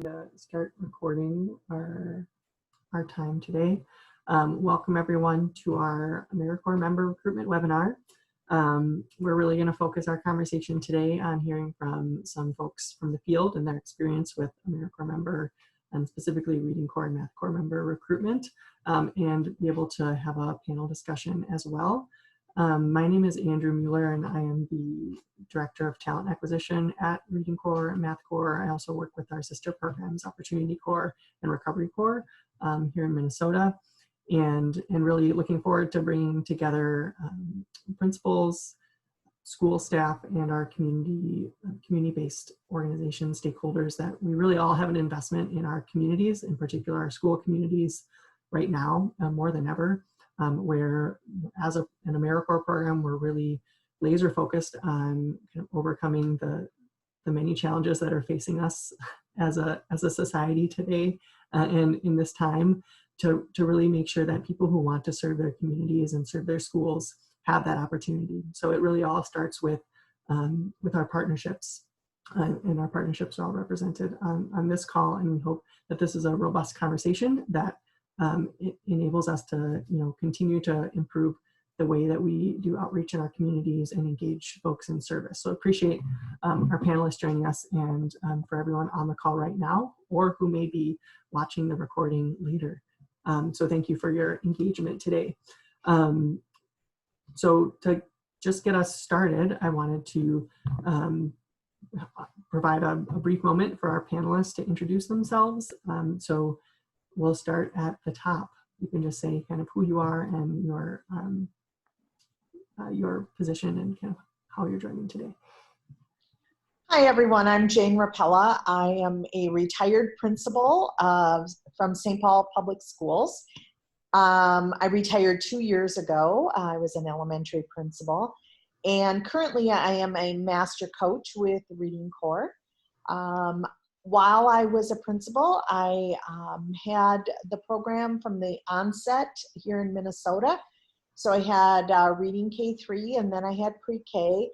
To start recording our time today. Welcome everyone to our AmeriCorps member recruitment webinar. We're really going to focus our conversation today on hearing from some folks from the field and their experience with AmeriCorps member and specifically Reading Corps and Math Corps member recruitment, and be able to have a panel discussion as well. My name is Andrew Mueller, and I am the Director of Talent Acquisition at Reading Corps and Math Corps. I also work with our sister programs, Opportunity Corps and Recovery Corps here in Minnesota, and really looking forward to bringing together principals, school staff, and our community-based organization stakeholders that we really all have an investment in our communities, in particular our school communities right now more than ever. Where as an AmeriCorps program, we're really laser focused on kind of overcoming the many challenges that are facing us as a society today and in this time to really make sure that people who want to serve their communities and serve their schools have that opportunity. So it really all starts with our partnerships, and our partnerships are all represented on this call, and we hope that this is a robust conversation that it enables us to, continue to improve the way that we do outreach in our communities and engage folks in service. So appreciate our panelists joining us, and for everyone on the call right now or who may be watching the recording later. So thank you for your engagement today. So to just get us started, I wanted to provide a brief moment for our panelists to introduce themselves. So we'll start at the top. You can just say kind of who you are and your position and kind of how you're joining today. Hi everyone, I'm Jane Rapella. I am a retired principal from St. Paul Public Schools. I retired 2 years ago. I was an elementary principal, and currently I am a master coach with Reading Corps. While I was a principal, I had the program from the onset here in Minnesota. So I had reading K-3, and then I had pre-K.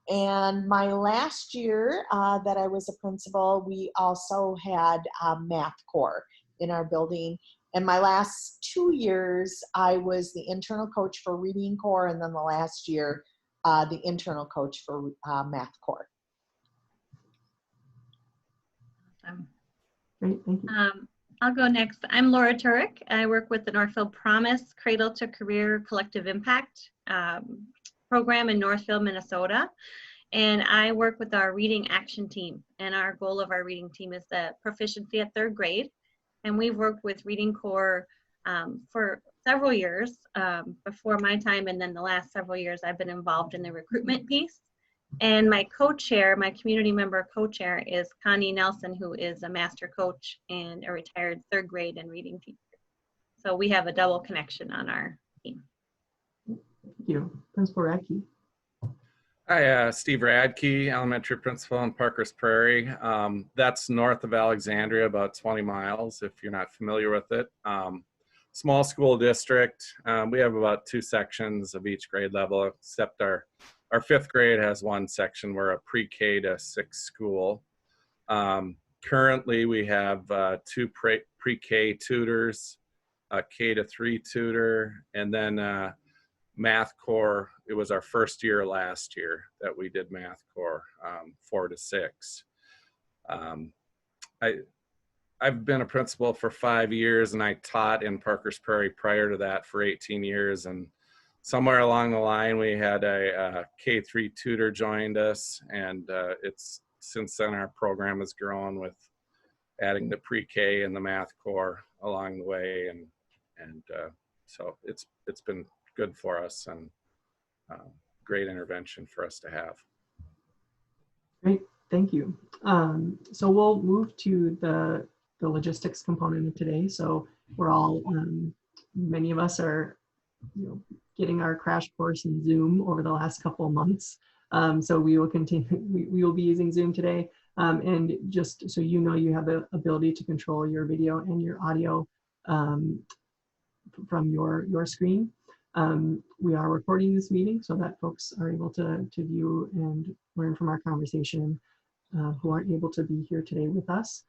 And my last year that I was a principal, we also had Math Corps in our building. And my last 2 years, I was the internal coach for Reading Corps, and then the last year, the internal coach for Math Corps. Great, thank you. I'll go next. I'm Laura Turek. I work with the Northfield Promise Cradle to Career Collective Impact program in Northfield, Minnesota. And I work with our reading action team. And our goal of our reading team is the proficiency at 3rd grade. And we've worked with Reading Corps for several years before my time. And then the last several years, I've been involved in the recruitment piece. And my co-chair, my community member co-chair is Connie Nelson, who is a master coach and a retired 3rd grade and reading teacher. So we have a double connection on our team. Thank you. Principal Radke. Hi, Steve Radke, elementary principal in Parker's Prairie. That's north of Alexandria, about 20 miles, if you're not familiar with it. Small school district. We have about 2 sections of each grade level, except our 5th grade has 1 section. We're a pre-K to 6 school. Currently, we have 2 pre-K tutors, a K to 3 tutor, and then Math Corps. It was our first year last year that we did Math Corps, 4 to 6. I've been a principal for 5 years, and I taught in Parker's Prairie prior to that for 18 years. And somewhere along the line, we had a K-3 tutor joined us, and it's since then our program has grown with adding the pre-K and the Math Corps along the way, and so it's been good for us and great intervention for us to have. Great, thank you. So we'll move to the logistics component of today. So we're all, many of us are, getting our crash course in Zoom over the last couple of months. So we will continue, we will be using Zoom today. And just so you know, you have the ability to control your video and your audio from your screen. We are recording this meeting so that folks are able to view and learn from our conversation who aren't able to be here today with us.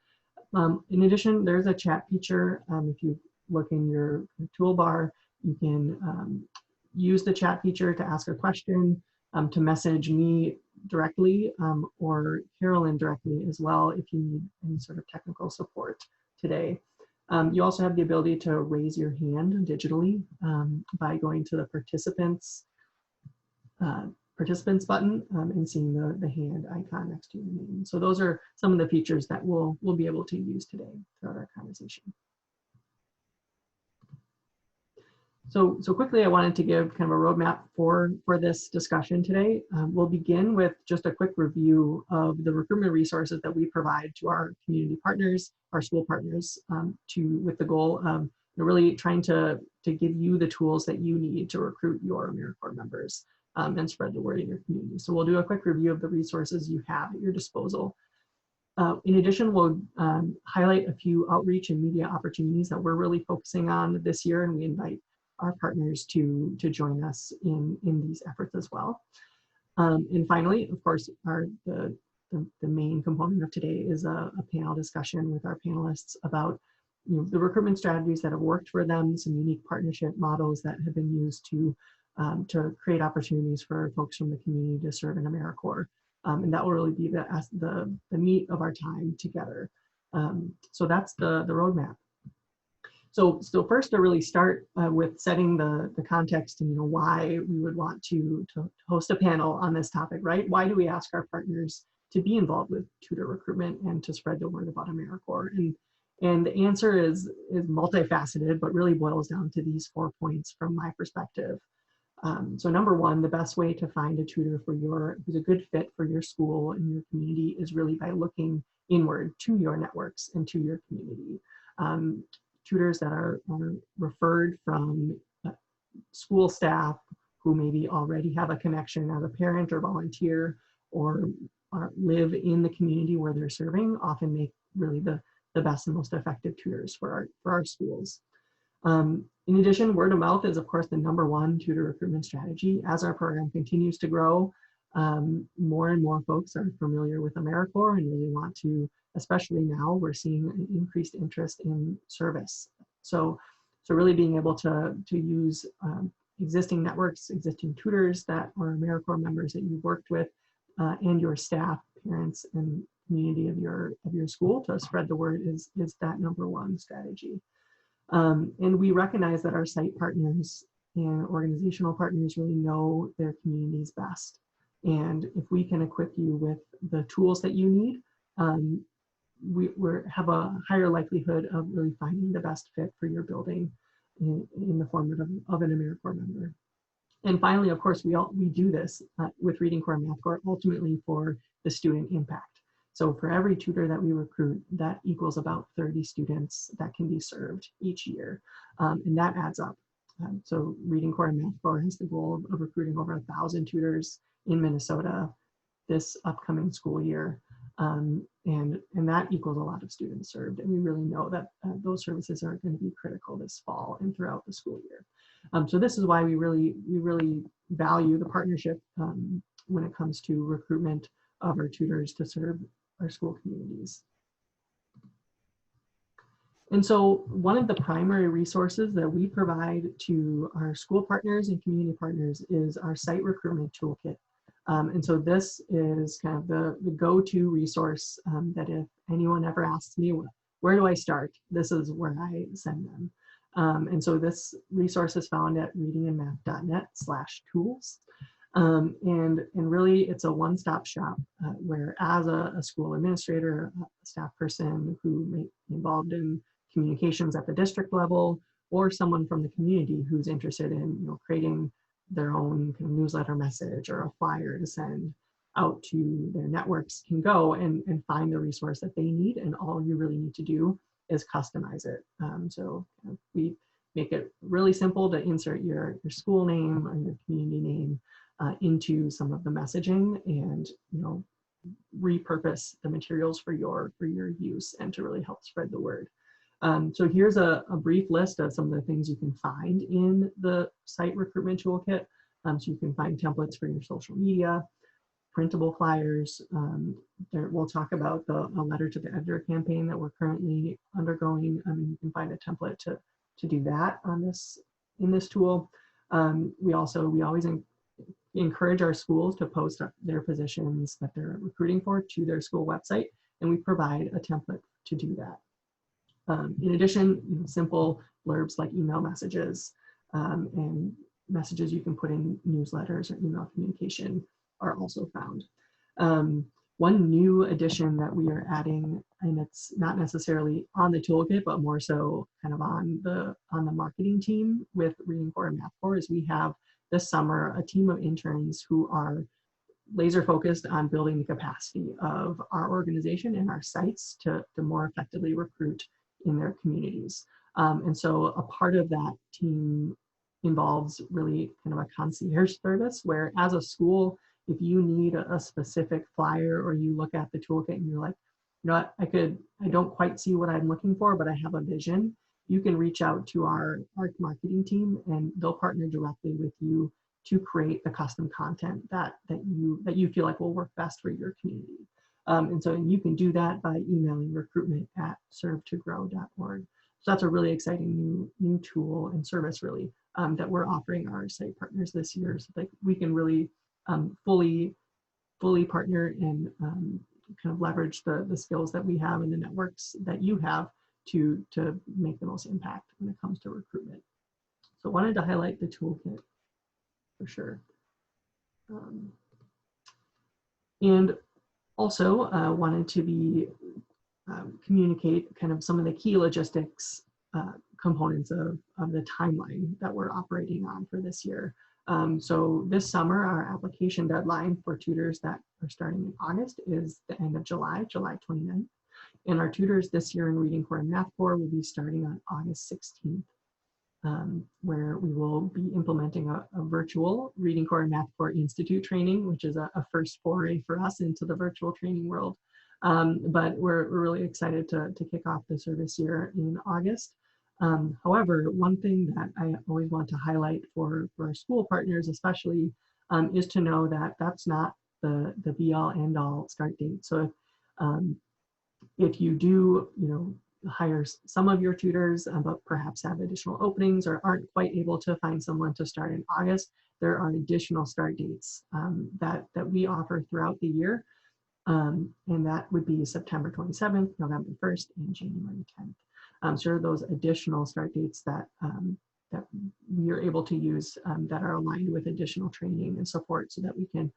In addition, there's a chat feature. If you look in your toolbar, you can use the chat feature to ask a question, to message me directly, or Carolyn directly as well if you need any sort of technical support today. You also have the ability to raise your hand digitally by going to the participants button and seeing the hand icon next to your name. So those are some of the features that we'll be able to use today throughout our conversation. So quickly, I wanted to give kind of a roadmap for this discussion today. We'll begin with just a quick review of the recruitment resources that we provide to our community partners, our school partners, with the goal of really trying to give you the tools that you need to recruit your AmeriCorps members and spread the word in your community. So we'll do a quick review of the resources you have at your disposal. In addition, we'll highlight a few outreach and media opportunities that we're really focusing on this year, and we invite our partners to join us in these efforts as well. And finally, of course, the main component of today is a panel discussion with our panelists about the recruitment strategies that have worked for them, some unique partnership models that have been used to create opportunities for folks from the community to serve in AmeriCorps. And that will really be the meat of our time together. So that's the roadmap. So first, to really start with setting the context and why we would want to host a panel on this topic, right? Why do we ask our partners to be involved with tutor recruitment and to spread the word about AmeriCorps? And the answer is multifaceted, but really boils down to these 4 points from my perspective. So number one, the best way to find a tutor who's a good fit for your school and your community is really by looking inward to your networks and to your community. Tutors that are referred from school staff who maybe already have a connection as a parent or volunteer or live in the community where they're serving often make really the best and most effective tutors for our schools. In addition, word of mouth is of course the #1 tutor recruitment strategy. As our program continues to grow, more and more folks are familiar with AmeriCorps and really want to, especially now, we're seeing an increased interest in service. So really being able to use existing networks, existing tutors that are AmeriCorps members that you've worked with, and your staff, parents, and community of your school to spread the word is that #1 strategy. And we recognize that our site partners and organizational partners really know their communities best. And if we can equip you with the tools that you need, we have a higher likelihood of really finding the best fit for your building in the form of an AmeriCorps member. And finally, of course, we do this with Reading Corps and Math Corps ultimately for the student impact. So for every tutor that we recruit, that equals about 30 students that can be served each year. And that adds up. So Reading Corps and Math Corps has the goal of recruiting over 1,000 tutors in Minnesota this upcoming school year. And that equals a lot of students served. And we really know that those services are going to be critical this fall and throughout the school year. So this is why we really value the partnership when it comes to recruitment of our tutors to serve our school communities. And so one of the primary resources that we provide to our school partners and community partners is our site recruitment toolkit. And so this is kind of the go-to resource that if anyone ever asks me, where do I start? This is where I send them. And so this resource is found at readingandmath.net/tools. And really it's a one-stop shop where as a school administrator, a staff person who may be involved in communications at the district level, or someone from the community who's interested in creating their own kind of newsletter message or a flyer to send out to their networks can go and find the resource that they need, and all you really need to do is customize it. So we make it really simple to insert your school name or your community name into some of the messaging and repurpose the materials for your use and to really help spread the word. So here's a brief list of some of the things you can find in the site recruitment toolkit. So you can find templates for your social media, printable flyers. We'll talk about a letter to the editor campaign that we're currently undergoing. You can find a template to do that on in this tool. We always encourage our schools to post their positions that they're recruiting for to their school website, and we provide a template to do that. In addition, simple blurbs like email messages and messages you can put in newsletters or email communication are also found. One new addition that we are adding, and it's not necessarily on the toolkit, but more so kind of on the marketing team with Reading Corps and Math Corps, is we have this summer a team of interns who are laser focused on building the capacity of our organization and our sites to more effectively recruit in their communities. And so a part of that team involves really kind of a concierge service where, as a school, if you need a specific flyer or you look at the toolkit and you're like, you know what, I don't quite see what I'm looking for, but I have a vision, you can reach out to our marketing team and they'll partner directly with you to create the custom content that you feel like will work best for your community. And so you can do that by emailing recruitment@servetogrow.org. So that's a really exciting new tool and service, really, that we're offering our site partners this year, so that we can really fully partner and kind of leverage the skills that we have and the networks that you have to make the most impact when it comes to recruitment. So I wanted to highlight the toolkit for sure. And also wanted to communicate kind of some of the key logistics components of the timeline that we're operating on for this year. So this summer, our application deadline for tutors that are starting in August is the end of July 29th. And our tutors this year in Reading Corps and Math Corps will be starting on August 16th, where we will be implementing a virtual Reading Corps and Math Corps Institute training, which is a first foray for us into the virtual training world. But we're really excited to kick off the service year in August. However, one thing that I always want to highlight for our school partners especially is to know that that's not the be-all end-all start date. So if you do hire some of your tutors but perhaps have additional openings or aren't quite able to find someone to start in August, there are additional start dates that we offer throughout the year. And that would be September 27th, November 1st, and January 10th. So those additional start dates that we are able to use that are aligned with additional training and support, so that we can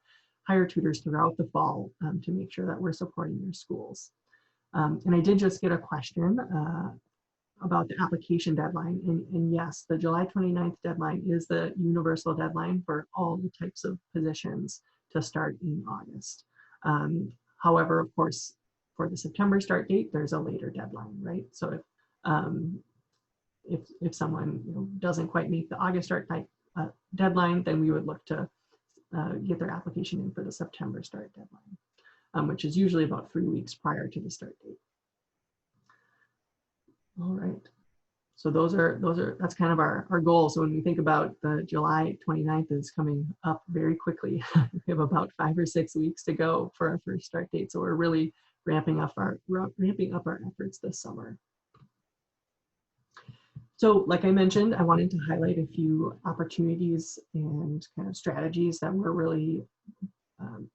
hire tutors throughout the fall to make sure that we're supporting your schools. And I did just get a question about the application deadline. And yes, the July 29th deadline is the universal deadline for all the types of positions to start in August. However, of course, for the September start date, there's a later deadline, right? So if someone doesn't quite meet the August start deadline, then we would look to get their application in for the September start deadline, which is usually about 3 weeks prior to the start date. All right. So that's kind of our goal. So when we think about the July 29th is coming up very quickly, we have about 5 or 6 weeks to go for our first start date. So we're really ramping up our efforts this summer. So like I mentioned, I wanted to highlight a few opportunities and kind of strategies that we're really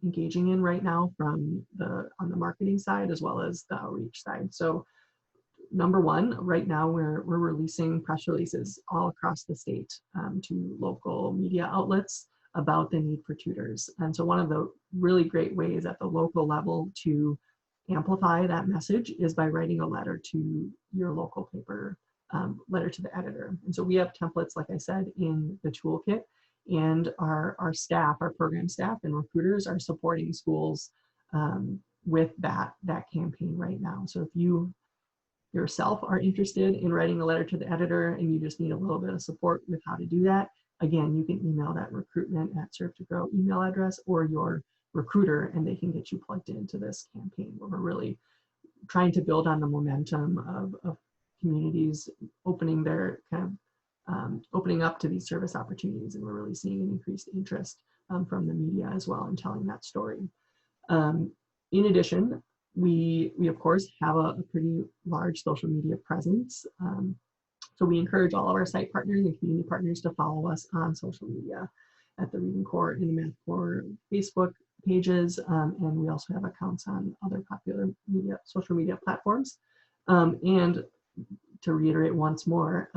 engaging in right now on the marketing side as well as the outreach side. So number one, right now we're releasing press releases all across the state to local media outlets about the need for tutors. And so one of the really great ways at the local level to amplify that message is by writing a letter to your local paper, letter to the editor. And so we have templates, like I said, in the toolkit, and our staff, our program staff and recruiters are supporting schools with that campaign right now. So if you yourself are interested in writing a letter to the editor and you just need a little bit of support with how to do that, again, you can email that recruitment@servetogrow email address or your recruiter, and they can get you plugged into this campaign where we're really trying to build on the momentum of communities opening their opening up to these service opportunities, and we're really seeing an increased interest from the media as well and telling that story. In addition, we of course have a pretty large social media presence. So we encourage all of our site partners and community partners to follow us on social media at the Reading Corps and the Math Corps Facebook pages, and we also have accounts on other popular social media platforms. And to reiterate once more,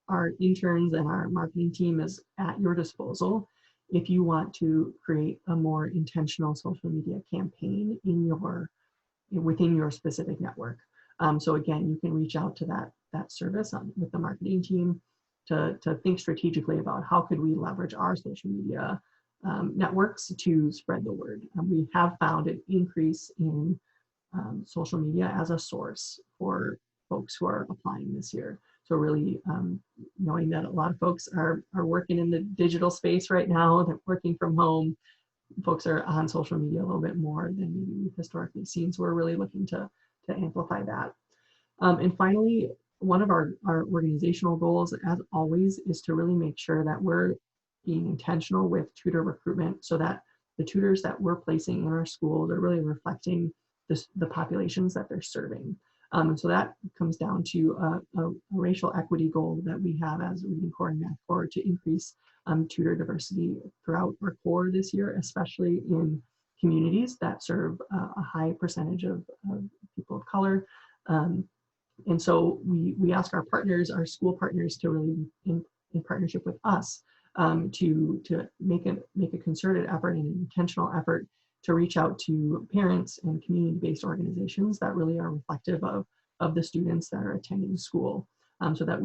our interns and our marketing team is at your disposal if you want to create a more intentional social media campaign within your specific network. So again, you can reach out to that service with the marketing team to think strategically about how could we leverage our social media networks to spread the word. We have found an increase in social media as a source for folks who are applying this year. So really knowing that a lot of folks are working in the digital space right now, they're working from home, folks are on social media a little bit more than maybe we've historically seen. So we're really looking to amplify that. And finally, one of our organizational goals, as always, is to really make sure that we're being intentional with tutor recruitment so that the tutors that we're placing in our schools are really reflecting the populations that they're serving. And so that comes down to a racial equity goal that we have as Reading Corps and Math Corps to increase tutor diversity throughout our Corps this year, especially in communities that serve a high percentage of people of color. And so we ask our partners, our school partners, to really, in partnership with us, to make a concerted effort and an intentional effort to reach out to parents and community-based organizations that really are reflective of the students that are attending school, so that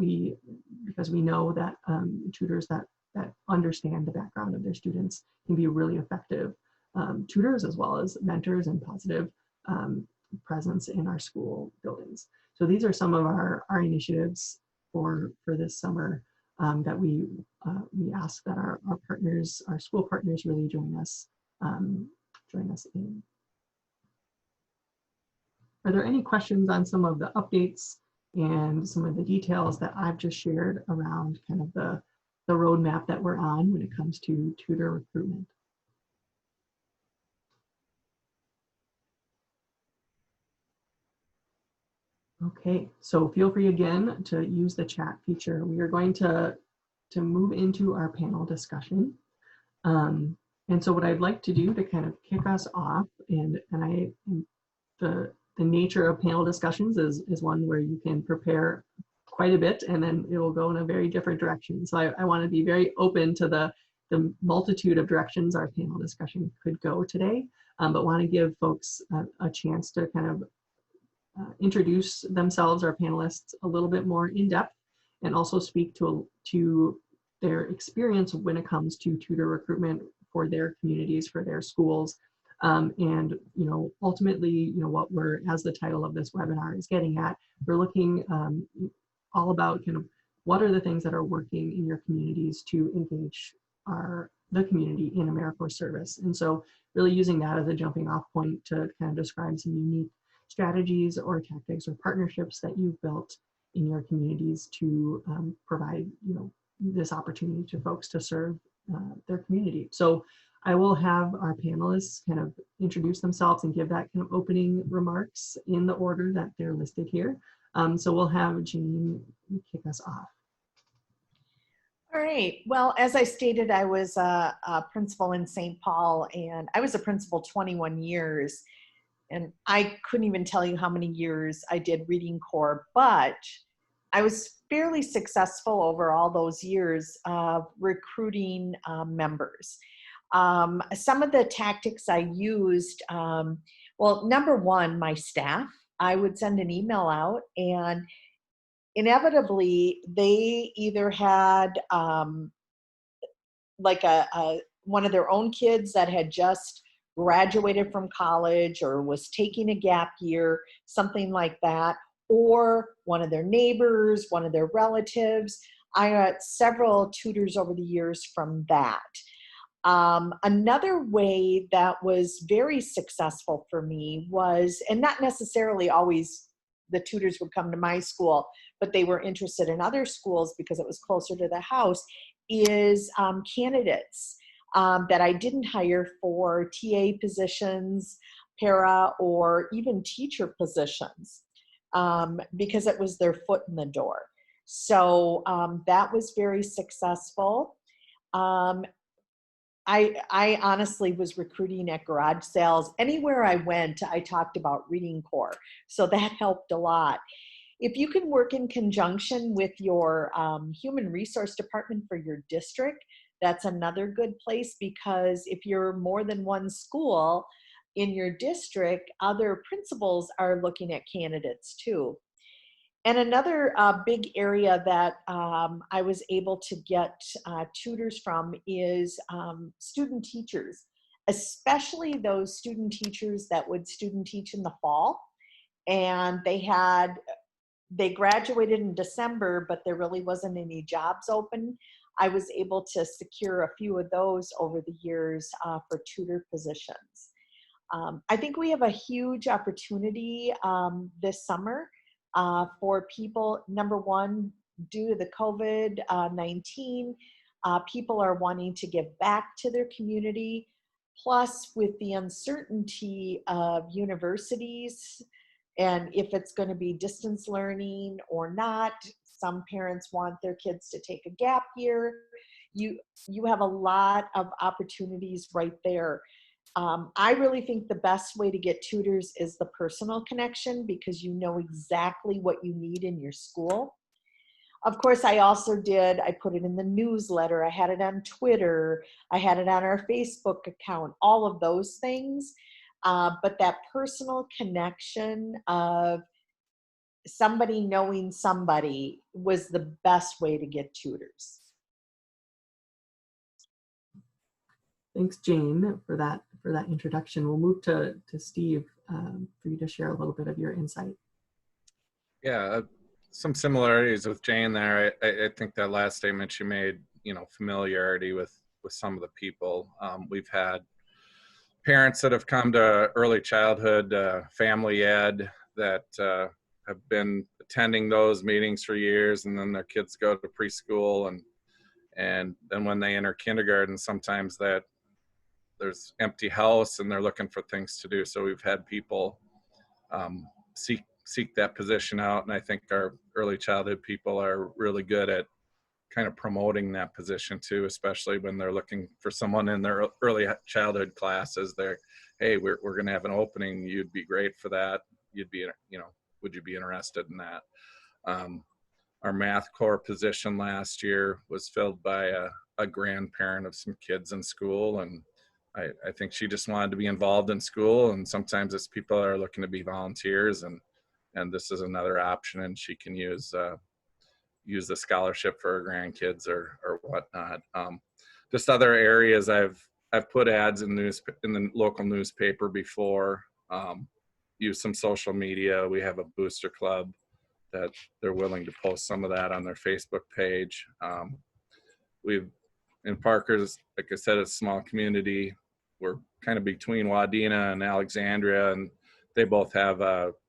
because we know that tutors that understand the background of their students can be really effective tutors as well as mentors and positive presence in our school buildings. So these are some of our initiatives for this summer that we ask that our partners, our school partners, really join us in. Are there any questions on some of the updates and some of the details that I've just shared around kind of the roadmap that we're on when it comes to tutor recruitment? Okay, so feel free again to use the chat feature. We are going to move into our panel discussion. And so what I'd like to do to kind of kick us off, the nature of panel discussions is one where you can prepare quite a bit and then it will go in a very different direction. So I want to be very open to the multitude of directions our panel discussion could go today, but want to give folks a chance to kind of introduce themselves, our panelists, a little bit more in depth, and also speak to their experience when it comes to tutor recruitment for their communities, for their schools. And ultimately, what we're, as the title of this webinar is getting at, we're looking all about kind of what are the things that are working in your communities to engage the community in AmeriCorps service. And so really using that as a jumping off point to kind of describe some unique strategies or tactics or partnerships that you've built in your communities to provide this opportunity to folks to serve their community. So I will have our panelists kind of introduce themselves and give that kind of opening remarks in the order that they're listed here. So we'll have Jean kick us off. All right. Well, as I stated, I was a principal in St. Paul, and I was a principal 21 years. And I couldn't even tell you how many years I did Reading Corps, but I was fairly successful over all those years of recruiting members. Some of the tactics I used, well, number one, my staff. I would send an email out, and inevitably they either had like one of their own kids that had just graduated from college or was taking a gap year, something like that, or one of their neighbors, one of their relatives. I got several tutors over the years from that. Another way that was very successful for me was, and not necessarily always the tutors would come to my school, but they were interested in other schools because it was closer to the house, is candidates. that I didn't hire for TA positions, para, or even teacher positions because it was their foot in the door. So that was very successful. I honestly was recruiting at garage sales. Anywhere I went, I talked about Reading Corps. So that helped a lot. If you can work in conjunction with your human resource department for your district, that's another good place, because if you're more than one school in your district, other principals are looking at candidates too. And another big area that I was able to get tutors from is student teachers, especially those student teachers that would student teach in the fall. And they graduated in December, but there really wasn't any jobs open. I was able to secure a few of those over the years for tutor positions. I think we have a huge opportunity this summer for people. Number one, due to the COVID-19, people are wanting to give back to their community. Plus, with the uncertainty of universities and if it's going to be distance learning or not, some parents want their kids to take a gap year. You have a lot of opportunities right there. I really think the best way to get tutors is the personal connection, because you know exactly what you need in your school. Of course, I put it in the newsletter, I had it on Twitter, I had it on our Facebook account, all of those things. But that personal connection of somebody knowing somebody was the best way to get tutors. Thanks, Jane, for that introduction. We'll move to Steve for you to share a little bit of your insight. Yeah, some similarities with Jane there. I think that last statement she made, familiarity with some of the people. We've had parents that have come to early childhood family ed that have been attending those meetings for years, and then their kids go to preschool, and then when they enter kindergarten, sometimes that there's empty house and they're looking for things to do. So we've had people seek that position out, and I think our early childhood people are really good at kind of promoting that position too, especially when they're looking for someone in their early childhood classes. They're, hey, we're going to have an opening. You'd be great for that. You'd be, would you be interested in that? Our math core position last year was filled by a grandparent of some kids in school, and I think she just wanted to be involved in school, and sometimes it's people that are looking to be volunteers, and this is another option, and she can use the scholarship for her grandkids or whatnot. Just other areas I've put ads in the local newspaper before, use some social media. We have a booster club that they're willing to post some of that on their Facebook page. In Parker's, like I said, it's a small community. We're kind of between Wadena and Alexandria, and they both have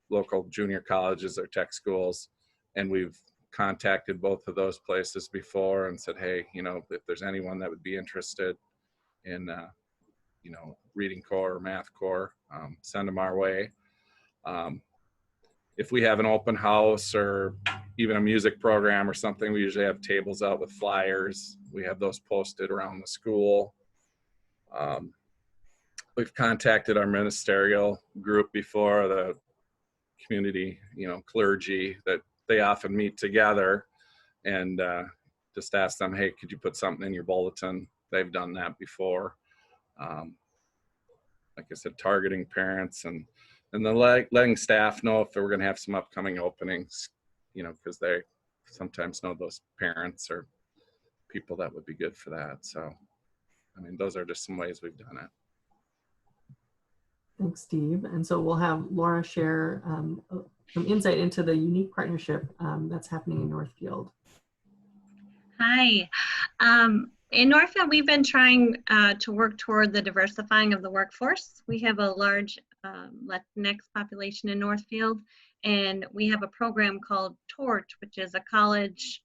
local junior colleges or tech schools. And we've contacted both of those places before and said, hey, if there's anyone that would be interested in, Reading Corps or Math Corps, send them our way. If we have an open house or even a music program or something, we usually have tables out with flyers. We have those posted around the school. We've contacted our ministerial group before, the community, clergy, that they often meet together, and just ask them, hey, could you put something in your bulletin? They've done that before. Like I said, targeting parents and then letting staff know if we're going to have some upcoming openings, because they sometimes know those parents or people that would be good for that. So, those are just some ways we've done it. Thanks, Steve. And so we'll have Laura share some insight into the unique partnership that's happening in Northfield. Hi. In Northfield, we've been trying to work toward the diversifying of the workforce. We have a large Latinx population in Northfield, and we have a program called TORCH, which is a college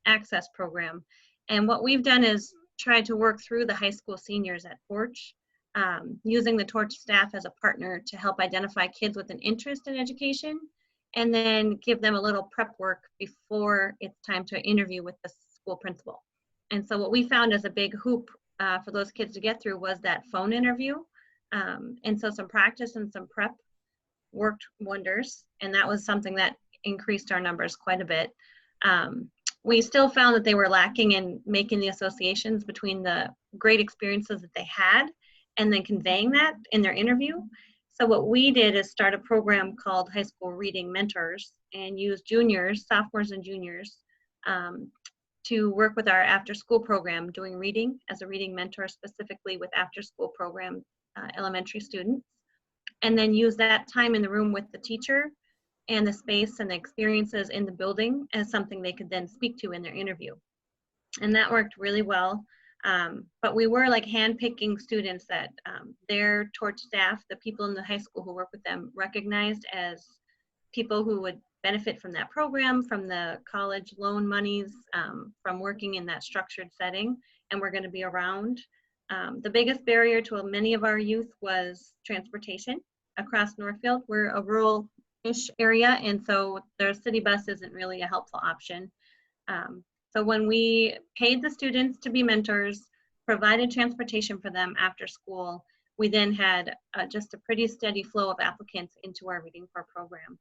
access program. And what we've done is tried to work through the high school seniors at Torch, using the Torch staff as a partner to help identify kids with an interest in education, and then give them a little prep work before it's time to interview with the school principal. And so what we found as a big hoop for those kids to get through was that phone interview. And so some practice and some prep worked wonders, and that was something that increased our numbers quite a bit. We still found that they were lacking in making the associations between the great experiences that they had and then conveying that in their interview. So what we did is start a program called High School Reading Mentors and use juniors, sophomores and juniors, to work with our after-school program doing reading as a reading mentor, specifically with after-school program elementary students, and then use that time in the room with the teacher and the space and the experiences in the building as something they could then speak to in their interview. And that worked really well. But we were like handpicking students that their Torch staff, the people in the high school who work with them, recognized as people who would benefit from that program, from the college loan monies, from working in that structured setting, and we're going to be around. The biggest barrier to many of our youth was transportation across Northfield. We're a rural-ish area, and so their city bus isn't really a helpful option. So when we paid the students to be mentors, provided transportation for them after school, we then had just a pretty steady flow of applicants into our Reading Corps program.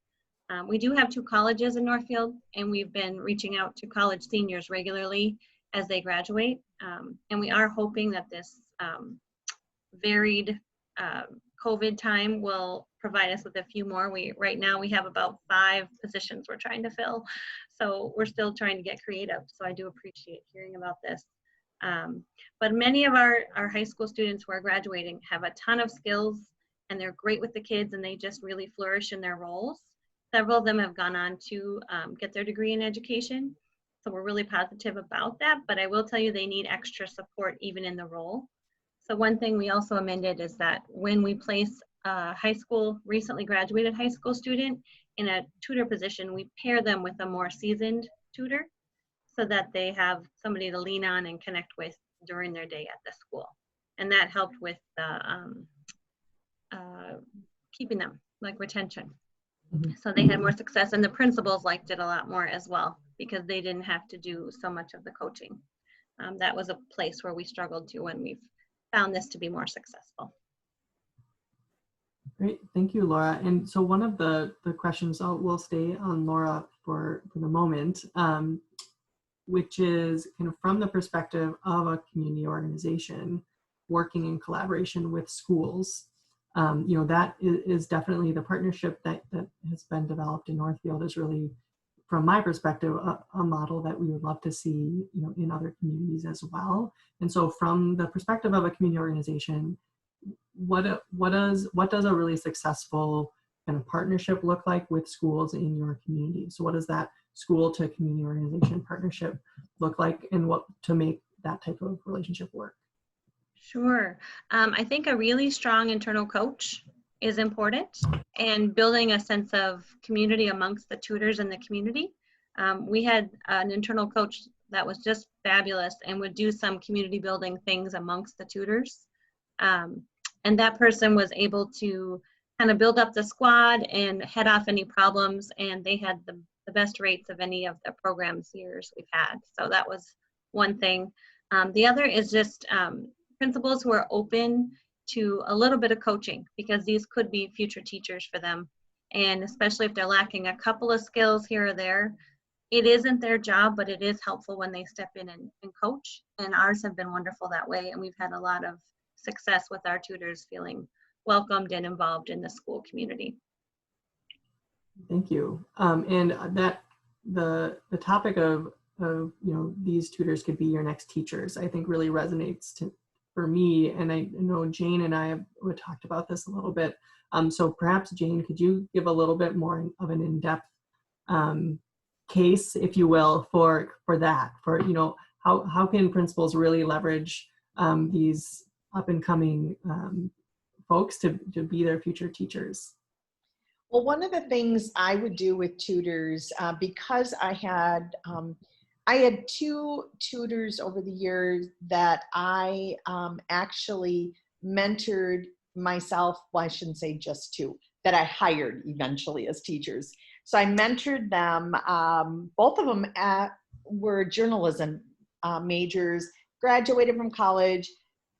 We do have 2 colleges in Northfield, and we've been reaching out to college seniors regularly as they graduate. And we are hoping that this varied COVID time will provide us with a few more. Right now we have about 5 positions we're trying to fill. So we're still trying to get creative. So I do appreciate hearing about this. But many of our high school students who are graduating have a ton of skills, and they're great with the kids, and they just really flourish in their roles. Several of them have gone on to get their degree in education. So we're really positive about that, but I will tell you they need extra support even in the role. So one thing we also amended is that when we place a recently graduated high school student in a tutor position, we pair them with a more seasoned tutor so that they have somebody to lean on and connect with during their day at the school. And that helped with keeping them, like retention. So they had more success, and the principals liked it a lot more as well because they didn't have to do so much of the coaching. That was a place where we struggled to when we've found this to be more successful. Great, thank you, Laura. And so one of the questions, we'll stay on Laura for the moment, which is kind of from the perspective of a community organization working in collaboration with schools. You know, that is definitely the partnership that has been developed in Northfield is really, from my perspective, a model that we would love to see, you know, in other communities as well. And so from the perspective of a community organization, what does a really successful kind of partnership look like with schools in your community? So what does that school to community organization partnership look like, and what to make that type of relationship work? Sure. I think a really strong internal coach is important, and building a sense of community amongst the tutors in the community. We had an internal coach that was just fabulous and would do some community building things amongst the tutors. And that person was able to kind of build up the squad and head off any problems, and they had the best rates of any of the programs years we've had. So that was one thing. The other is just principals who are open to a little bit of coaching, because these could be future teachers for them. And especially if they're lacking a couple of skills here or there, it isn't their job, but it is helpful when they step in and coach. And ours have been wonderful that way. And we've had a lot of success with our tutors feeling welcomed and involved in the school community. Thank you. And that the topic of you know, these tutors could be your next teachers, I think really resonates for me. And I know Jane and I have talked about this a little bit. So perhaps Jane, could you give a little bit more of an in-depth case, if you will, for that, for, you know, how can principals really leverage these up and coming folks to be their future teachers? Well, one of the things I would do with tutors, because I had I had two tutors over the years that I actually mentored myself. Well, I shouldn't say just two, that I hired eventually as teachers. So I mentored them. Both of them were journalism majors, graduated from college,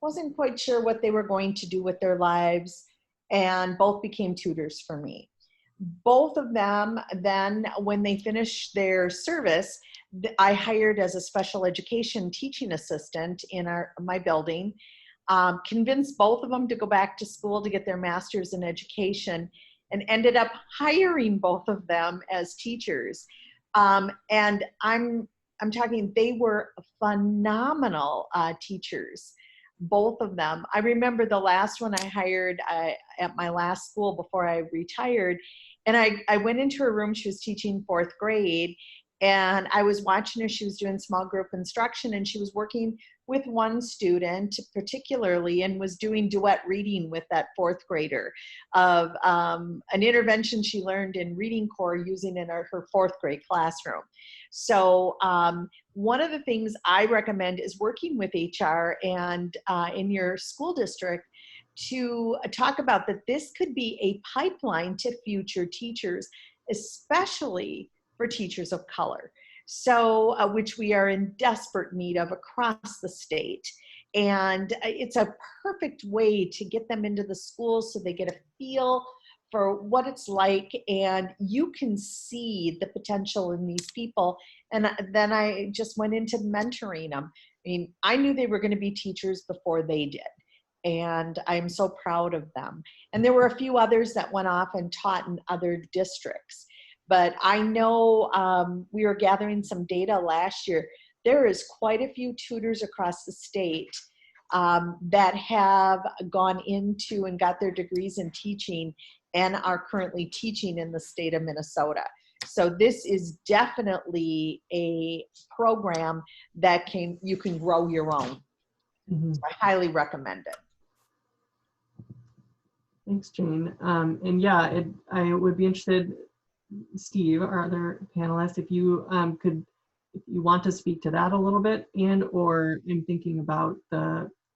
wasn't quite sure what they were going to do with their lives, and both became tutors for me. Both of them then, when they finished their service, I hired as a special education teaching assistant in my building, convinced both of them to go back to school to get their master's in education, and ended up hiring both of them as teachers. And I'm talking, they were phenomenal teachers, both of them. I remember the last one I hired at my last school before I retired, and I went into her room. She was teaching 4th grade, and I was watching her. She was doing small group instruction, and she was working with one student particularly, and was doing duet reading with that 4th grader of an intervention she learned in Reading Corps using in her 4th grade classroom. So one of the things I recommend is working with HR and in your school district to talk about that this could be a pipeline to future teachers, especially for teachers of color. So, which we are in desperate need of across the state. And it's a perfect way to get them into the schools so they get a feel for what it's like, and you can see the potential in these people. And then I just went into mentoring them. I mean, I knew they were going to be teachers before they did, and I'm so proud of them. And there were a few others that went off and taught in other districts. But I know we were gathering some data last year. There is quite a few tutors across the state that have gone into and got their degrees in teaching and are currently teaching in the state of Minnesota. So this is definitely a program that you can grow your own. Mhm. So I highly recommend it. Thanks, Jane. And yeah, I would be interested, Steve, our other panelist, if you if you want to speak to that a little bit, and or in thinking about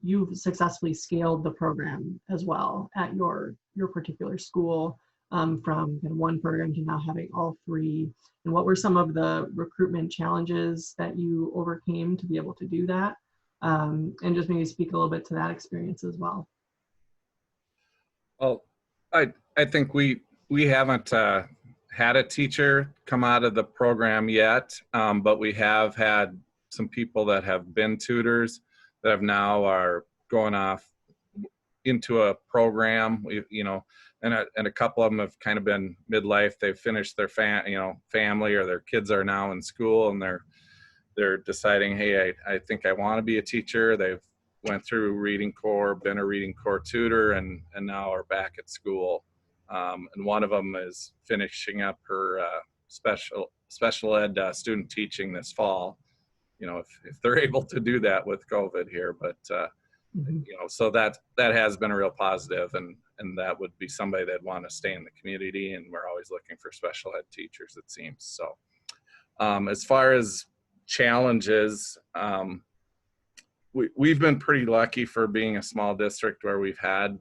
you've successfully scaled the program as well at your particular school, from kind of one program to now having all three. And what were some of the recruitment challenges that you overcame to be able to do that? And just maybe speak a little bit to that experience as well. Well, I think we haven't had a teacher come out of the program yet, but we have had some people that have been tutors that have now are going off into a program. And a couple of them have kind of been midlife. They've finished their family, or their kids are now in school, and they're deciding, hey, I think I want to be a teacher. They've went through Reading Corps, been a Reading Corps tutor, and now are back at school. And one of them is finishing up her special ed student teaching this fall. If they're able to do that with COVID here, but so that has been a real positive, and that would be somebody that want to stay in the community, and we're always looking for special ed teachers, it seems. So as far as challenges, we've been pretty lucky for being a small district where we've had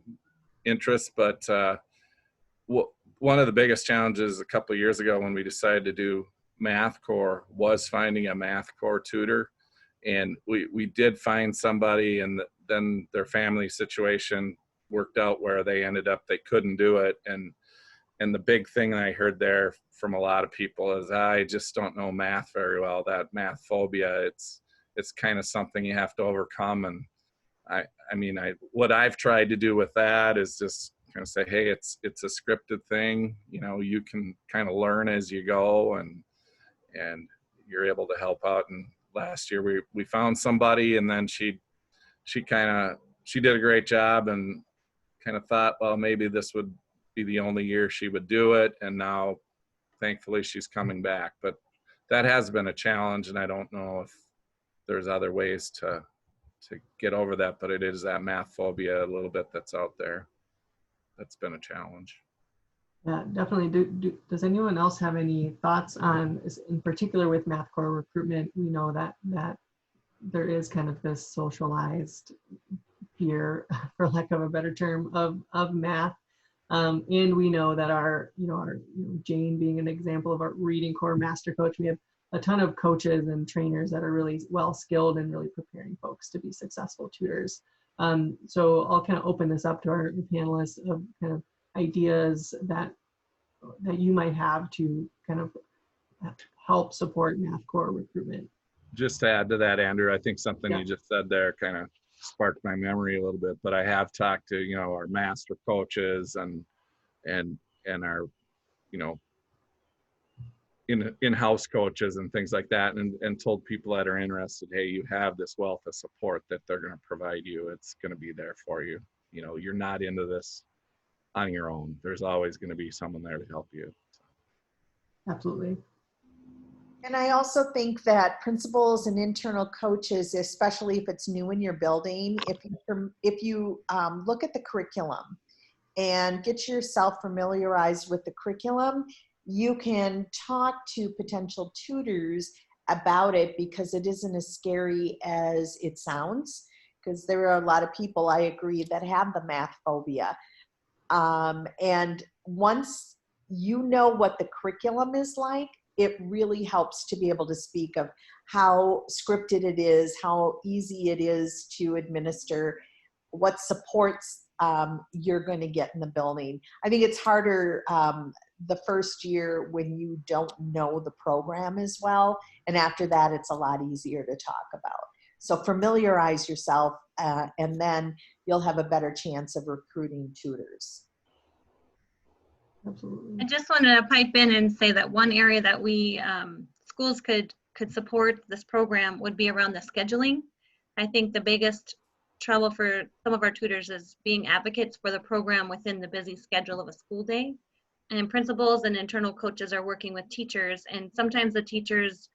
interest, but one of the biggest challenges a couple of years ago when we decided to do AmeriCorps was finding a AmeriCorps tutor. And we did find somebody, and then their family situation worked out where they ended up, they couldn't do it. And the big thing I heard there from a lot of people is, I just don't know math very well. That math phobia, it's kind of something you have to overcome. And what I've tried to do with that is just kind of say, hey, it's a scripted thing. You can kind of learn as you go, and you're able to help out. And last year we found somebody, and then she did a great job, and kind of thought, well, maybe this would be the only year she would do it. And now thankfully she's coming back, but that has been a challenge, and I don't know if there's other ways to get over that, but it is that math phobia a little bit that's out there. That's been a challenge. Yeah, definitely. Does anyone else have any thoughts on, in particular with AmeriCorps recruitment? We know that there is kind of this socialized fear, for lack of a better term, of math. And we know that our Jane being an example of our reading core master coach, we have a ton of coaches and trainers that are really well skilled and really preparing folks to be successful tutors. So I'll kind of open this up to our panelists of kind of ideas that you might have to kind of help support AmeriCorps recruitment. Just to add to that, Andrew, I think something Yeah. you just said there kind of sparked my memory a little bit, but I have talked to, our master coaches and our, in-house coaches and things like that, and told people that are interested, hey, you have this wealth of support that they're going to provide you. It's going to be there for you. You're not into this on your own. There's always going to be someone there to help you. Absolutely. And I also think that principals and internal coaches, especially if it's new in your building, if you look at the curriculum and get yourself familiarized with the curriculum, you can talk to potential tutors about it, because it isn't as scary as it sounds. Because there are a lot of people, I agree, that have the math phobia. And once you know what the curriculum is like, it really helps to be able to speak of how scripted it is, how easy it is to administer, what supports you're going to get in the building. I think it's harder the first year when you don't know the program as well. And after that, it's a lot easier to talk about. So familiarize yourself, and then you'll have a better chance of recruiting tutors. Absolutely. I just wanted to pipe in and say that one area that we schools could support this program would be around the scheduling. I think the biggest trouble for some of our tutors is being advocates for the program within the busy schedule of a school day. And principals and internal coaches are working with teachers, and sometimes the teachers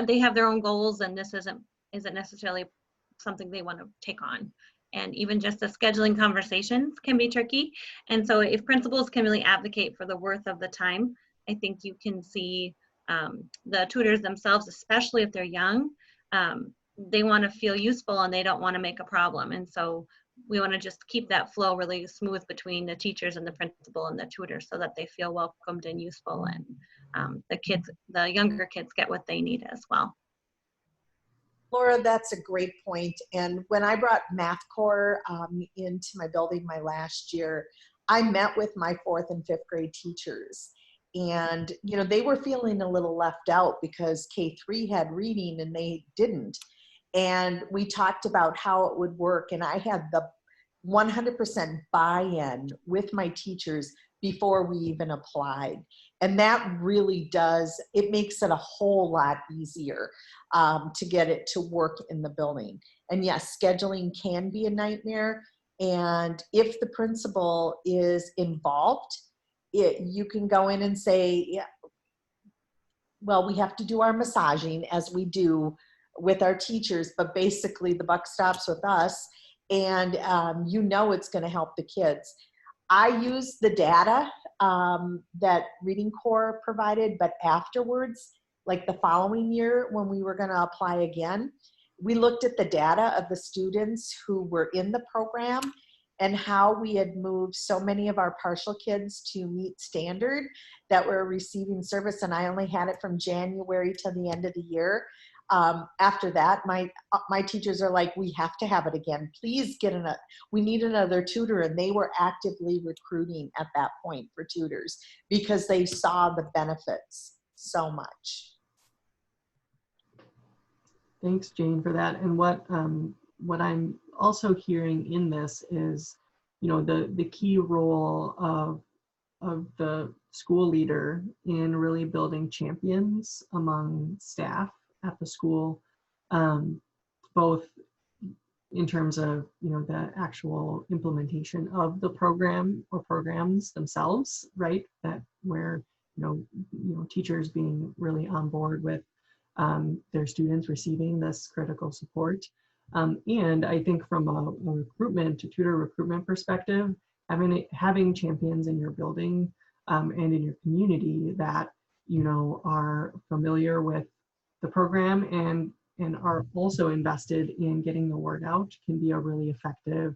they have their own goals, and this isn't necessarily something they want to take on. And even just the scheduling conversations can be tricky. And so if principals can really advocate for the worth of the time, I think you can see the tutors themselves, especially if they're young, they want to feel useful and they don't want to make a problem. And so we want to just keep that flow really smooth between the teachers and the principal and the tutors, so that they feel welcomed and useful, and the younger kids get what they need as well. Laura, that's a great point. And when I brought AmeriCorps into my building my last year, I met with my 4th and 5th grade teachers. And, they were feeling a little left out because K-3 had reading and they didn't. And we talked about how it would work. And I had the 100% buy-in with my teachers before we even applied. And that really it makes it a whole lot easier to get it to work in the building. And yes, scheduling can be a nightmare. And if the principal is involved, you can go in and say, yeah, well, we have to do our massaging as we do with our teachers, but basically the buck stops with us, and it's going to help the kids. I use the data that Reading Corps provided, but afterwards, like the following year when we were going to apply again, we looked at the data of the students who were in the program and how we had moved so many of our partial kids to meet standard that were receiving service. And I only had it from January to the end of the year. After that, my teachers are like, we have to have it again. Please we need another tutor. And they were actively recruiting at that point for tutors because they saw the benefits so much. Thanks, Jane, for that. And what I'm also hearing in this is, the key role of the school leader in really building champions among staff at the school, both in terms of the actual implementation of the program or programs themselves, right? That where teachers being really on board with their students receiving this critical support. And I think from a tutor recruitment perspective, having champions in your building and in your community that, you know, are familiar with the program and are also invested in getting the word out can be a really effective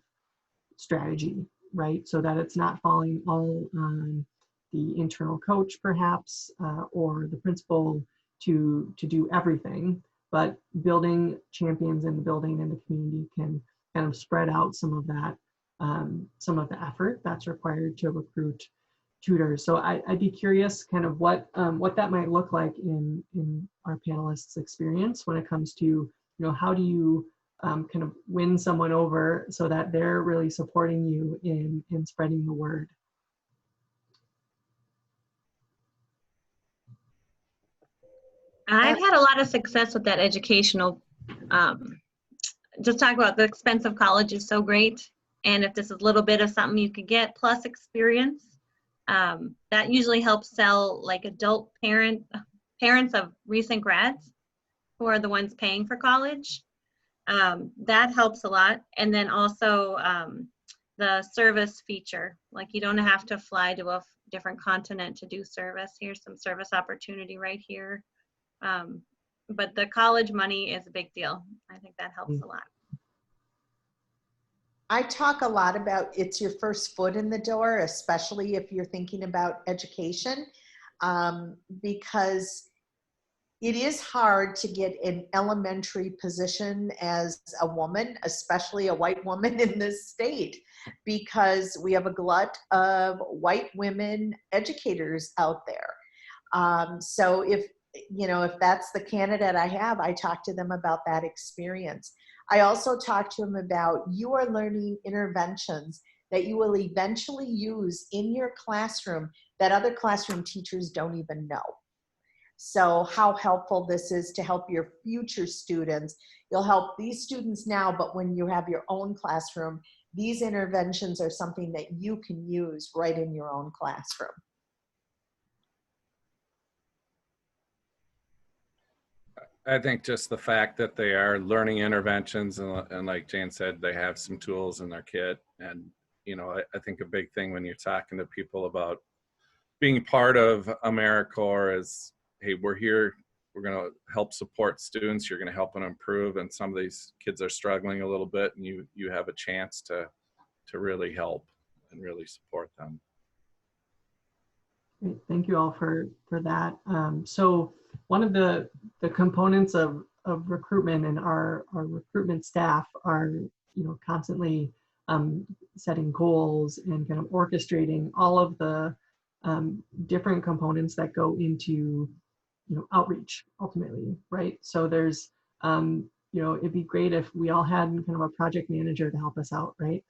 strategy, right? So that it's not falling all on the internal coach perhaps or the principal to do everything, but building champions in the building and the community can kind of spread out some of the effort that's required to recruit tutors. So I'd be curious kind of what that might look like in our panelists' experience when it comes to, you know, how do you kind of win someone over so that they're really supporting you in spreading the word. I've had a lot of success with that educational, just talk about the expense of college is so great. And if this is a little bit of something you could get plus experience, that usually helps sell like adult parents of recent grads who are the ones paying for college. That helps a lot. And then also the service feature, like you don't have to fly to a different continent to do service. Here's some service opportunity right here. But the college money is a big deal. I think that helps a lot. I talk a lot about it's your first foot in the door, especially if you're thinking about education, because it is hard to get an elementary position as a woman, especially a white woman in this state, because we have a glut of white women educators out there. So if that's the candidate I have, I talk to them about that experience. I also talk to them about you are learning interventions that you will eventually use in your classroom that other classroom teachers don't even know. So how helpful this is to help your future students. You'll help these students now, but when you have your own classroom, these interventions are something that you can use right in your own classroom. I think just the fact that they are learning interventions and like Jane said, they have some tools in their kit. And, you know, I think a big thing when you're talking to people about being part of AmeriCorps is, hey, we're here, we're going to help support students, you're going to help them improve. And some of these kids are struggling a little bit and you have a chance to really help and really support them. Great. Thank you all for that. So one of the components of recruitment and our recruitment staff are, you know, constantly setting goals and kind of orchestrating all of the different components that go into, you know, outreach ultimately, right? So there's, you know, it'd be great if we all had kind of a project manager to help us out, right?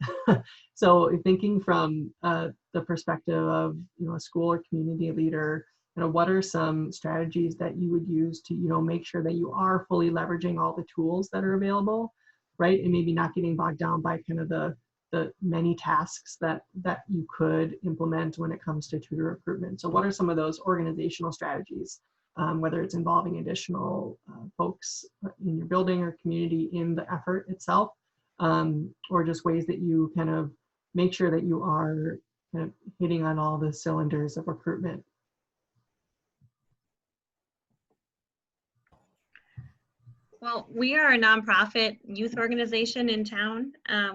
So thinking from the perspective of, you know, a school or community leader, you know, what are some strategies that you would use to, you know, make sure that you are fully leveraging all the tools that are available, right? And maybe not getting bogged down by kind of the many tasks that you could implement when it comes to tutor recruitment. So what are some of those organizational strategies, whether it's involving additional folks in your building or community in the effort itself, or just ways that you kind of make sure that you are kind of hitting on all the cylinders of recruitment? Well, we are a nonprofit youth organization in town.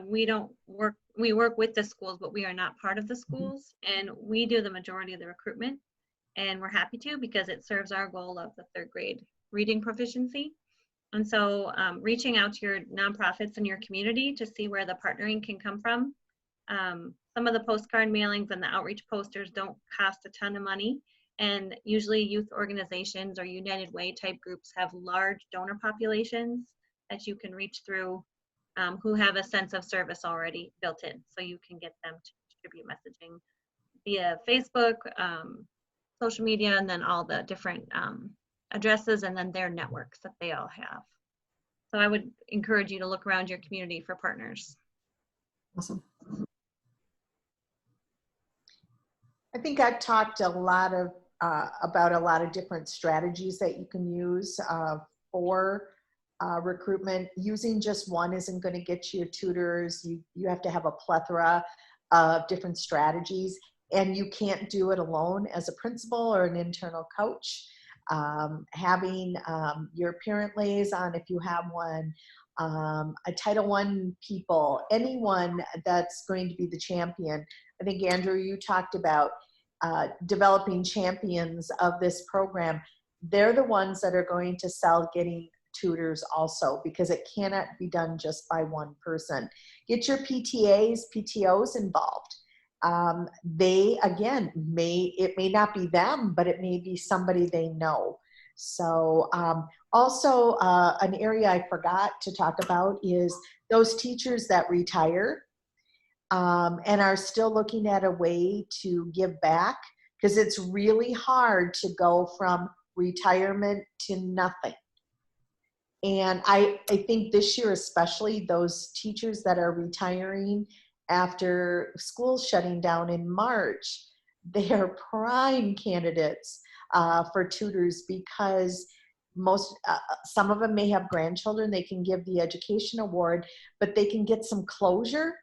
We work with the schools, but we are not part of the schools, and we do the majority of the recruitment, and we're happy to because it serves our goal of the 3rd grade reading proficiency. And so reaching out to your nonprofits in your community to see where the partnering can come from. Some of the postcard mailings and the outreach posters don't cost a ton of money. And usually youth organizations or United Way type groups have large donor populations that you can reach through who have a sense of service already built in. So you can get them to distribute messaging via Facebook, social media, and then all the different addresses and then their networks that they all have. So I would encourage you to look around your community for partners. Awesome. I think I've talked a lot of about a lot of different strategies that you can use for recruitment. Using just one isn't going to get you tutors. You have to have a plethora of different strategies, and you can't do it alone as a principal or an internal coach. Having your parent liaison, if you have one, a Title I people, anyone that's going to be the champion. I think, Andrew, you talked about developing champions of this program. They're the ones that are going to sell getting tutors also, because it cannot be done just by one person. Get your PTAs, PTOs involved. They, again, it may not be them, but it may be somebody they know. So also an area I forgot to talk about is those teachers that retire and are still looking at a way to give back, because it's really hard to go from retirement to nothing. And I think this year, especially those teachers that are retiring after school shutting down in March, they are prime candidates for tutors, because some of them may have grandchildren. They can give the education award, but they can get some closure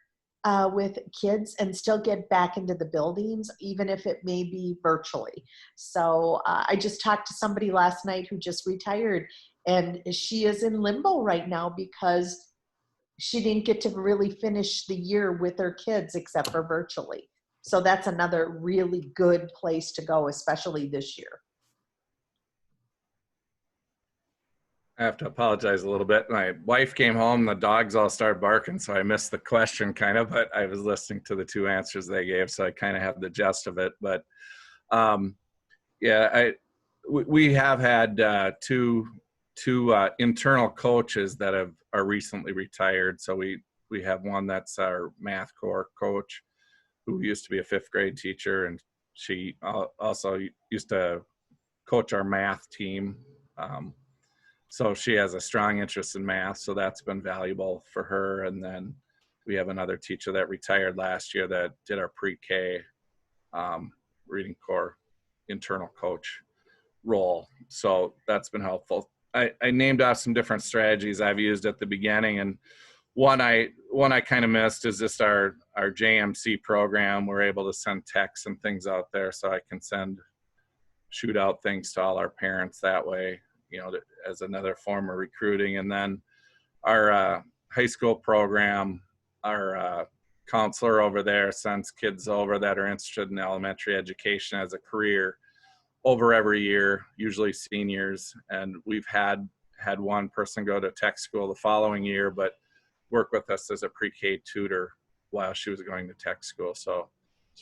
with kids and still get back into the buildings, even if it may be virtually. So I just talked to somebody last night who just retired, and she is in limbo right now because she didn't get to really finish the year with her kids except for virtually. So that's another really good place to go, especially this year. I have to apologize a little bit. My wife came home, the dogs all started barking, so I missed the question kind of, but I was listening to the two answers they gave, so I kind of have the gist of it. But yeah, we have had two internal coaches that are recently retired. So we have one that's our math corps coach, who used to be a 5th grade teacher, and she also used to coach our math team. So she has a strong interest in math, so that's been valuable for her. And then we have another teacher that retired last year that did our pre-K reading corps internal coach role. So that's been helpful. I named off some different strategies I've used at the beginning, and one I kind of missed is just our JMC program. We're able to send texts and things out there, so I can shoot out things to all our parents that way, you know, as another form of recruiting. And then our high school program, our counselor over there sends kids over that are interested in elementary education as a career over every year, usually seniors. And we've had one person go to tech school the following year, but work with us as a pre-K tutor while she was going to tech school. So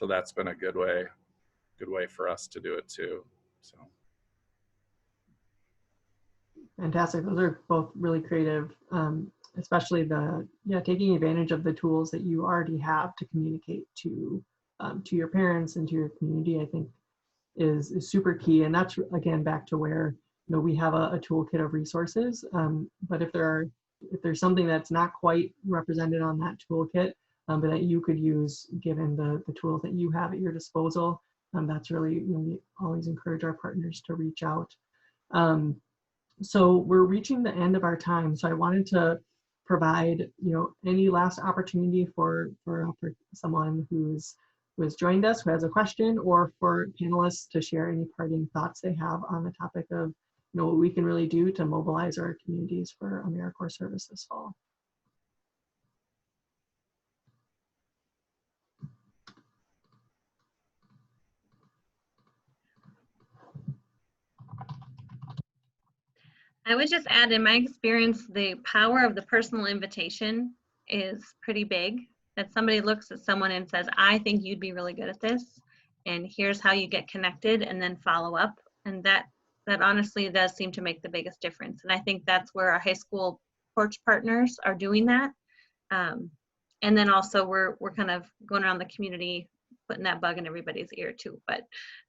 that's been a good way for us to do it too. So. Fantastic. Those are both really creative, especially taking advantage of the tools that you already have to communicate to your parents and to your community, I think is super key. And that's, again, back to where, you know, we have a toolkit of resources, but if there's something that's not quite represented on that toolkit, but that you could use given the tools that you have at your disposal, that's really, you know, we always encourage our partners to reach out. So we're reaching the end of our time. So I wanted to provide, you know, any last opportunity for someone who has joined us, who has a question, or for panelists to share any parting thoughts they have on the topic of, you know, what we can really do to mobilize our communities for AmeriCorps service this fall. I would just add, in my experience, the power of the personal invitation is pretty big. That somebody looks at someone and says, I think you'd be really good at this, and here's how you get connected, and then follow up. And that honestly does seem to make the biggest difference. And I think that's where our high school porch partners are doing that. And then also we're kind of going around the community, putting that bug in everybody's ear too. But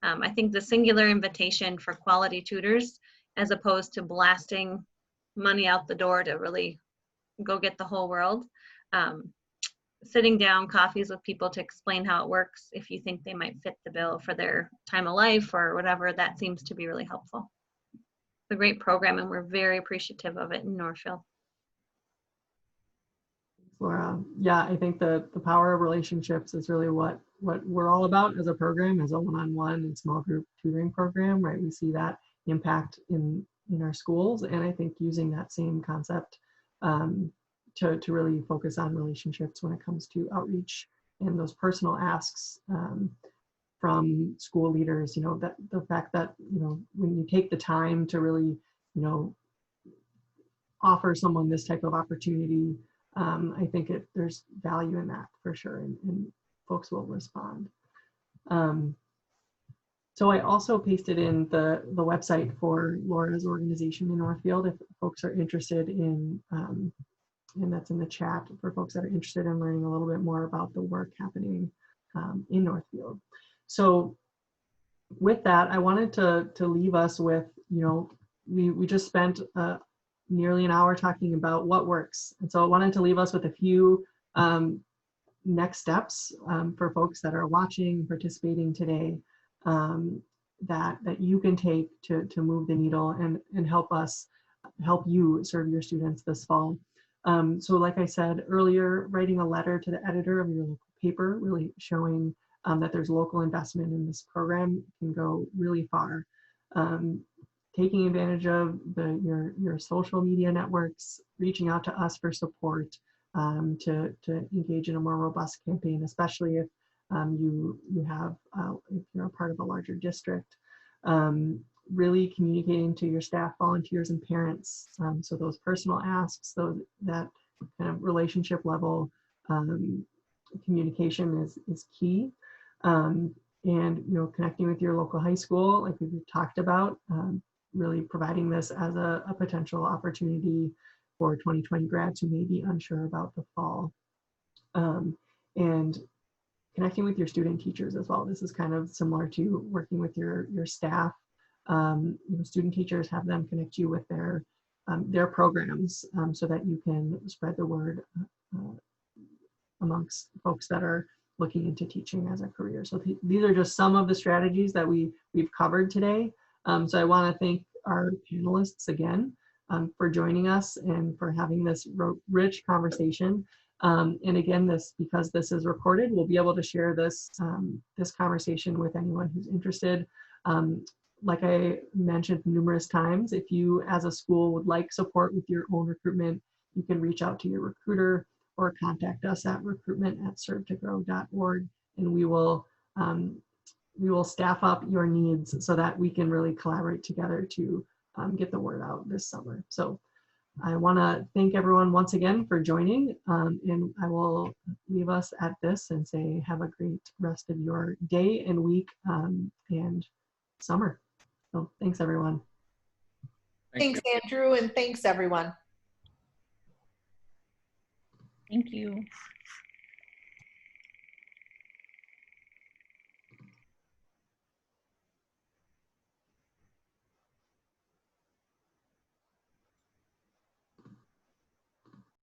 I think the singular invitation for quality tutors, as opposed to blasting money out the door to really go get the whole world. Sitting down, coffees with people to explain how it works, if you think they might fit the bill for their time of life or whatever, that seems to be really helpful. It's a great program, and we're very appreciative of it in Northfield. Laura. Yeah, I think the power of relationships is really what we're all about as a program, as a one-on-one and small group tutoring program, right? We see that impact in our schools, and I think using that same concept to really focus on relationships when it comes to outreach and those personal asks from school leaders, that the fact that, when you take the time to really, offer someone this type of opportunity, I think there's value in that for sure, and folks will respond. So I also pasted in the website for Laura's organization in Northfield if folks are interested in, and that's in the chat for folks that are interested in learning a little bit more about the work happening in Northfield. So with that, I wanted to leave us with, we just spent nearly an hour talking about what works. And so I wanted to leave us with a few next steps for folks that are watching, participating today, that you can take to move the needle and help you serve your students this fall. So like I said earlier, writing a letter to the editor of your local paper, really showing that there's local investment in this program can go really far. Taking advantage of your social media networks, reaching out to us for support, to engage in a more robust campaign, especially if you have if you're a part of a larger district. Really communicating to your staff, volunteers, and parents. So those personal asks, so that kind of relationship level communication is key. And connecting with your local high school, like we've talked about, really providing this as a potential opportunity for 2020 grads who may be unsure about the fall. And connecting with your student teachers as well. This is kind of similar to working with your staff. Student teachers, have them connect you with their programs so that you can spread the word amongst folks that are looking into teaching as a career. So these are just some of the strategies that we've covered today. So I want to thank our panelists again for joining us and for having this rich conversation. And again, because this is recorded, we'll be able to share this conversation with anyone who's interested. Like I mentioned numerous times, if you as a school would like support with your own recruitment, you can reach out to your recruiter or contact us at recruitment@servetogrow.org, and we will staff up your needs so that we can really collaborate together to get the word out this summer. So I want to thank everyone once again for joining, and I will leave us at this and say have a great rest of your day and week and summer. So thanks everyone. Thanks, Andrew, and thanks everyone. Thank you.